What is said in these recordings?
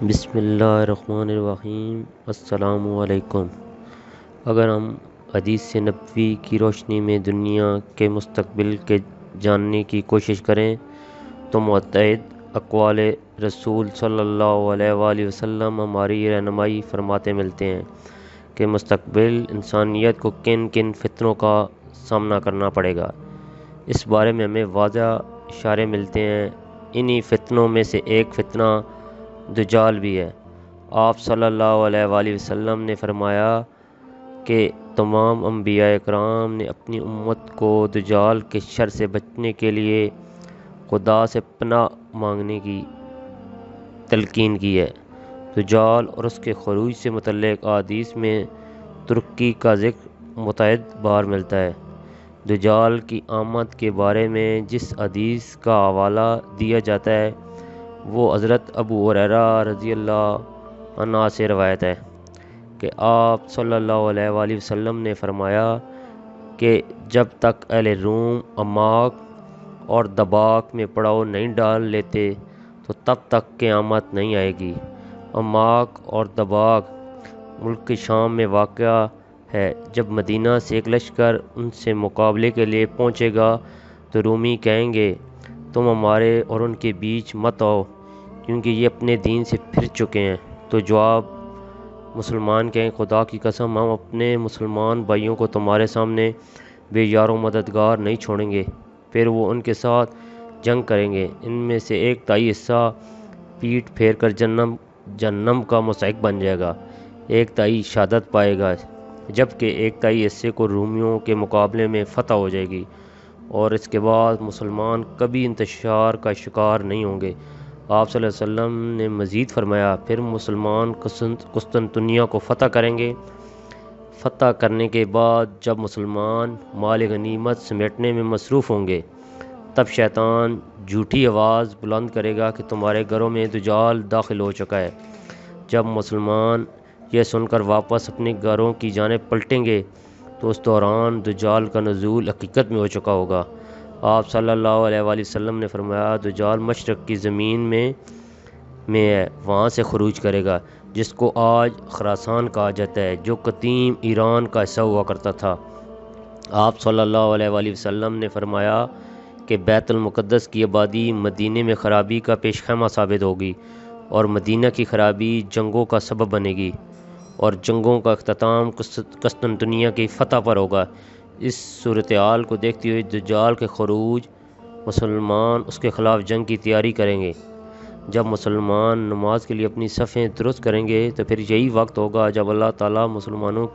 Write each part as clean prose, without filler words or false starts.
بسم اللہ الرحمن الرحیم۔ السلام علیکم۔ اگر ہم حدیث نبوی کی روشنی میں دنیا کے مستقبل کے جاننے کی کوشش کریں تو متعدد اقوال رسول صلی اللہ علیہ وآلہ وسلم ہماری رہنمائی فرماتے ملتے ہیں کہ مستقبل انسانیت کو کن کن فتنوں کا سامنا کرنا پڑے گا۔ اس بارے میں ہمیں واضح اشارے ملتے ہیں۔ انہی فتنوں میں سے ایک فتنہ دجال بھی ہے۔ آپ صلی اللہ علیہ وآلہ وسلم نے فرمایا کہ تمام انبیاء کرام نے اپنی امت کو دجال کے شر سے بچنے کے لیے خدا سے پناہ مانگنے کی تلقین کی ہے۔ دجال اور اس کے خروج سے متعلق احادیث میں ترکی کا ذکر متعدد بار ملتا ہے۔ دجال کی آمد کے بارے میں جس حدیث کا حوالہ دیا جاتا ہے وہ حضرت ابو ہریرہ رضی اللہ عنہ سے روایت ہے کہ آپ صلی اللہ علیہ وآلہ وسلم نے فرمایا کہ جب تک اہل روم اماک اور دباک میں پڑاؤ نہیں ڈال لیتے تو تب تک قیامت نہیں آئے گی۔ اماک اور دباک ملک شام میں واقع ہے۔ جب مدینہ سے ایک لشکر ان سے مقابلے کے لیے پہنچے گا تو رومی کہیں گے تم ہمارے اور ان کے بیچ مت آؤ کیونکہ یہ اپنے دین سے پھر چکے ہیں۔ تو جواب مسلمان کہیں خدا کی قسم ہم اپنے مسلمان بھائیوں کو تمہارے سامنے بے یار و مددگار نہیں چھوڑیں گے۔ پھر وہ ان کے ساتھ جنگ کریں گے۔ ان میں سے ایک تہائی حصہ پیٹھ پھیر کر جہنم کا مستحق بن جائے گا، ایک تہائی شہادت پائے گا، جبکہ ایک تہائی حصے کو رومیوں کے مقابلے میں فتح ہو جائے گی، اور اس کے بعد مسلمان کبھی انتشار کا شکار نہیں ہوں گے۔ آپ صلی اللہ علیہ وسلم نے مزید فرمایا پھر مسلمان قسطنطنیہ کو فتح کریں گے۔ فتح کرنے کے بعد جب مسلمان مال غنیمت سمیٹنے میں مصروف ہوں گے تب شیطان جھوٹی آواز بلند کرے گا کہ تمہارے گھروں میں دجال داخل ہو چکا ہے۔ جب مسلمان یہ سن کر واپس اپنے گھروں کی جانب پلٹیں گے تو اس دوران دجال کا نزول حقیقت میں ہو چکا ہوگا۔ آپ صلی اللہ علیہ وآلہ وسلم نے فرمایا دجال مشرق کی زمین میں ہے، وہاں سے خروج کرے گا، جس کو آج خراسان کہا جاتا ہے، جو قدیم ایران کا حصہ ہوا کرتا تھا۔ آپ صلی اللہ علیہ وآلہ وسلم نے فرمایا کہ بیت المقدس کی آبادی مدینے میں خرابی کا پیش خیمہ ثابت ہوگی، اور مدینہ کی خرابی جنگوں کا سبب بنے گی، اور جنگوں کا اختتام قسطنطنیہ کی فتح پر ہوگا۔ اس صورتحال کو دیکھتے ہوئے دجال کے خروج مسلمان اس کے خلاف جنگ کی تیاری کریں گے۔ جب مسلمان نماز کے لیے اپنی صفیں درست کریں گے تو پھر یہی وقت ہوگا جب اللہ تعالیٰ مسلمانوں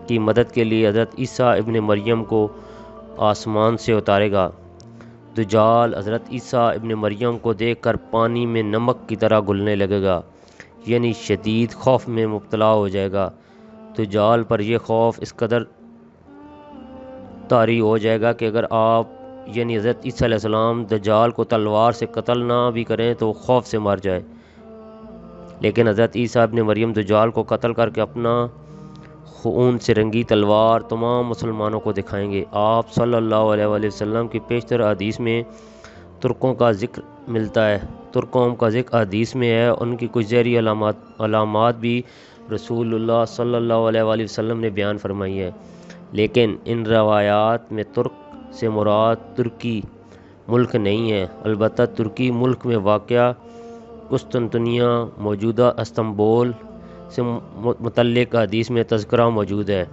کی مدد کے لیے حضرت عیسیٰ ابن مریم کو آسمان سے اتارے گا۔ دجال حضرت عیسیٰ ابن مریم کو دیکھ کر پانی میں نمک کی طرح گھلنے لگے گا، یعنی شدید خوف میں مبتلا ہو جائے گا۔ دجال پر یہ خوف اس قدر طاری ہو جائے گا کہ اگر آپ یعنی حضرت عیسیٰ علیہ السلام دجال کو تلوار سے قتل نہ بھی کریں تو خوف سے مر جائے، لیکن حضرت عیسیٰ ابن مریم دجال کو قتل کر کے اپنا خون سے رنگی تلوار تمام مسلمانوں کو دکھائیں گے۔ آپ صلی اللہ علیہ وآلہ وسلم کی پیشتر حدیث میں ترکوں کا ذکر ملتا ہے۔ ترکوں کا ذکر حدیث میں ہے، ان کی کچھ ظاہری علامات بھی رسول اللہ صلی اللہ علیہ وآلہ وسلم نے بیان فرمائی ہے، لیکن ان روایات میں ترک سے مراد ترکی ملک نہیں ہے، البتہ ترکی ملک میں واقع قسطنطنیہ موجودہ استنبول سے متعلق حدیث میں تذکرہ موجود ہے۔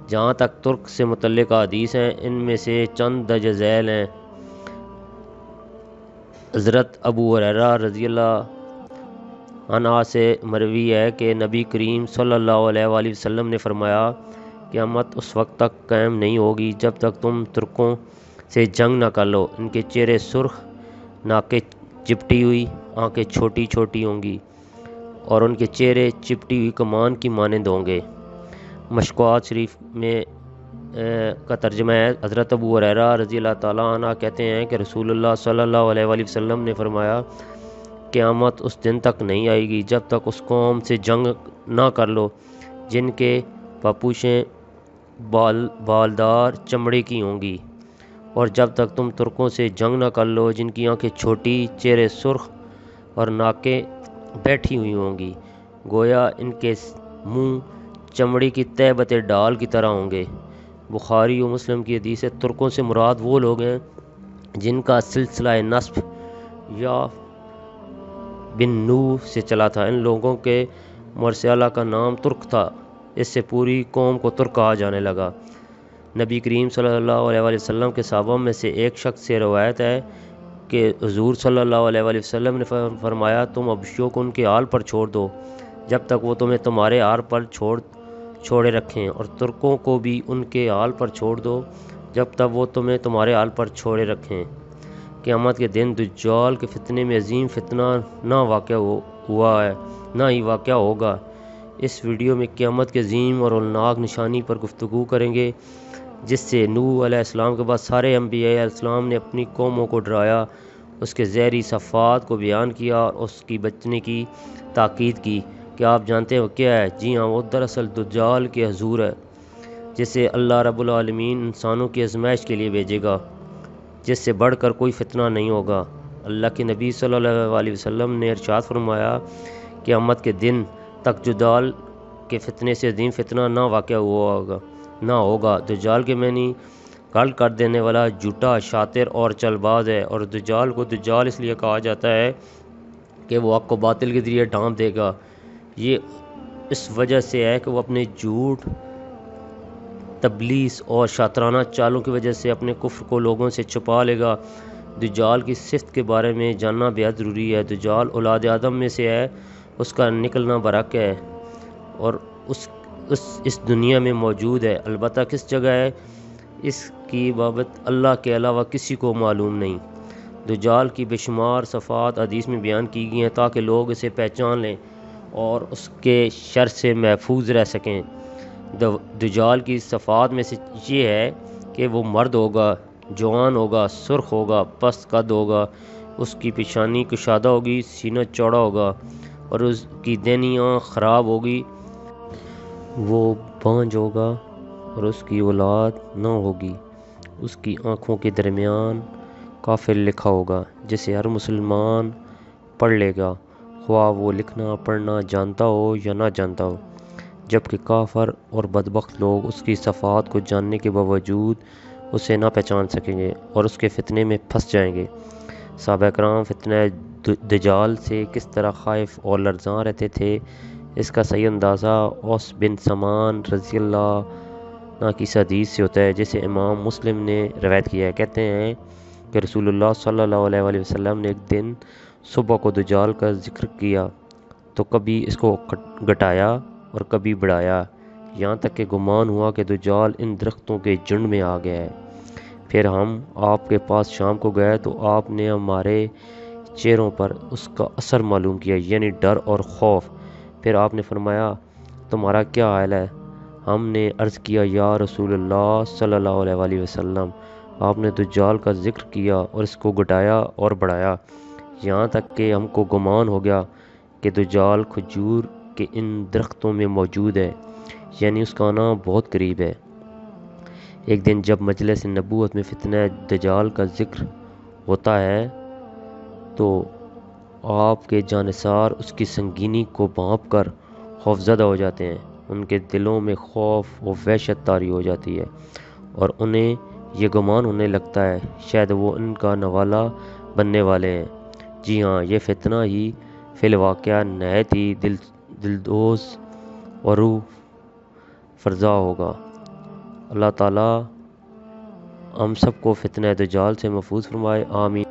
جہاں تک ترک سے متعلق حدیث ہیں ان میں سے چند درج ذیل ہیں۔ حضرت ابو ہریرہ رضی اللہ عنہ سے مروی ہے کہ نبی کریم صلی اللہ علیہ وآلہ وسلم نے فرمایا قیامت اس وقت تک قائم نہیں ہوگی جب تک تم ترکوں سے جنگ نہ کر لو۔ ان کے چہرے سرخ، ناکیں چپٹی ہوئی، آنکھیں چھوٹی چھوٹی ہوں گی، اور ان کے چہرے چپٹی ہوئی کمان کی مانند ہوں گے۔ مشکوات شریف میں کا ترجمہ ہے۔ حضرت ابو ہریرہ رضی اللہ تعالیٰ عنہ کہتے ہیں کہ رسول اللہ صلی اللہ علیہ وآلہ وسلم نے فرمایا قیامت اس دن تک نہیں آئے گی جب تک اس قوم سے جنگ نہ کر لو جن کے پاپوشیں بالدار چمڑے کی ہوں گی، اور جب تک تم ترکوں سے جنگ نہ کر لو جن کی آنکھیں چھوٹی، چہرے سرخ اور ناکیں بیٹھی ہوئی ہوں گی، گویا ان کے منہ چمڑی کی تہبت ڈال کی طرح ہوں گے۔ بخاری و مسلم کی حدیث ہے، ترکوں سے مراد وہ لوگ ہیں جن کا سلسلہ نسب یا بن نوح سے چلا تھا۔ ان لوگوں کے مرسلہ کا نام ترک تھا، اس سے پوری قوم کو ترک کہا جانے لگا۔ نبی کریم صلی اللہ علیہ وآلہ وسلم کے صحابہ میں سے ایک شخص سے روایت ہے کہ حضور صلی اللہ علیہ وآلہ وسلم نے فرمایا، تم حبشیوں کو ان کے حال پر چھوڑ دو جب تک وہ تمہیں تمہارے حال پر چھوڑے رکھیں، اور ترکوں کو بھی ان کے حال پر چھوڑ دو جب تک وہ تمہیں تمہارے حال پر چھوڑے رکھیں۔ قیامت کے دن دجال کے فتنے میں عظیم فتنہ نہ واقع ہوا ہے، نہ ہی واقع ہوگا۔ اس ویڈیو میں قیامت کے عظیم اور ہولناک نشانی پر گفتگو کریں گے، جس سے نوح علیہ السلام کے بعد سارے انبیاء علیہ السلام نے اپنی قوموں کو ڈرایا، اس کے زہری صفات کو بیان کیا اور اس کی بچنے کی تاکید کی۔ کیا آپ جانتے ہیں وہ کیا ہے؟ جی ہاں، وہ دراصل دجال کے حضور ہے، جسے اللہ رب العالمین انسانوں کی آزمائش کے لیے بھیجے گا، جس سے بڑھ کر کوئی فتنہ نہیں ہوگا۔ اللہ کے نبی صلی اللہ علیہ وسلم نے ارشاد فرمایا، قیامت کے دن تک دجال کے فتنے سے عظیم فتنہ نہ واقع نہ ہوگا۔ دجال کے معنی گل کر دینے والا، جھوٹا، شاطر اور چل باز ہے، اور دجال کو دجال اس لیے کہا جاتا ہے کہ وہ حق کو باطل کے ذریعے ڈھانپ دے گا۔ یہ اس وجہ سے ہے کہ وہ اپنے جھوٹ، تبلیس اور شاطرانہ چالوں کی وجہ سے اپنے کفر کو لوگوں سے چھپا لے گا۔ دجال کی صفت کے بارے میں جاننا بہت ضروری ہے۔ دجال اولاد آدم میں سے ہے، اس کا نکلنا برحق ہے اور اس دنیا میں موجود ہے، البتہ کس جگہ ہے اس کی بابت اللہ کے علاوہ کسی کو معلوم نہیں۔ دجال کی بے شمار صفات حدیث میں بیان کی گئی ہیں تاکہ لوگ اسے پہچان لیں اور اس کے شر سے محفوظ رہ سکیں۔ دجال کی صفات میں سے یہ ہے کہ وہ مرد ہوگا، جوان ہوگا، سرخ ہوگا، پست قد ہوگا، اس کی پیشانی کشادہ ہوگی، سینہ چوڑا ہوگا اور اس کی دینی آنکھ خراب ہوگی، وہ بانجھ ہوگا اور اس کی اولاد نہ ہوگی۔ اس کی آنکھوں کے درمیان کافر لکھا ہوگا جسے ہر مسلمان پڑھ لے گا، خواہ وہ لکھنا پڑھنا جانتا ہو یا نہ جانتا ہو، جبکہ کافر اور بدبخت لوگ اس کی صفات کو جاننے کے باوجود اسے نہ پہچان سکیں گے اور اس کے فتنے میں پھنس جائیں گے۔ صحابہ کرام فتنہ دجال سے کس طرح خائف اور لرزاں رہتے تھے، اس کا صحیح اندازہ اوس بن سمان رضی اللہ عنہ کی حدیث سے ہوتا ہے، جسے امام مسلم نے روایت کیا ہے۔ کہتے ہیں کہ رسول اللہ صلی اللہ علیہ وآلہ وسلم نے ایک دن صبح کو دجال کا ذکر کیا تو کبھی اس کو گھٹایا اور کبھی بڑھایا، یہاں تک کہ گمان ہوا کہ دجال ان درختوں کے جھنڈ میں آ گیا ہے۔ پھر ہم آپ کے پاس شام کو گئے تو آپ نے ہمارے چہروں پر اس کا اثر معلوم کیا، یعنی ڈر اور خوف۔ پھر آپ نے فرمایا، تمہارا کیا حال ہے؟ ہم نے عرض کیا، یا رسول اللہ صلی اللہ علیہ وآلہ وسلم، آپ نے دجال کا ذکر کیا اور اس کو گھٹایا اور بڑھایا، یہاں تک کہ ہم کو گمان ہو گیا کہ دجال کھجور کے ان درختوں میں موجود ہے، یعنی اس کا آنا بہت قریب ہے۔ ایک دن جب مجلس نبوت میں فتنہ دجال کا ذکر ہوتا ہے تو آپ کے جانثار اس کی سنگینی کو بھانپ کر خوفزدہ ہو جاتے ہیں، ان کے دلوں میں خوف و وحشت طاری ہو جاتی ہے اور انہیں یہ گمان ہونے لگتا ہے شاید وہ ان کا نوالا بننے والے ہیں۔ جی ہاں، یہ فتنہ ہی فی الواقع نہایت ہی دلدوز اور روح فرزا ہوگا۔ اللہ تعالی ہم سب کو فتنہ دجال سے محفوظ فرمائے، آمین۔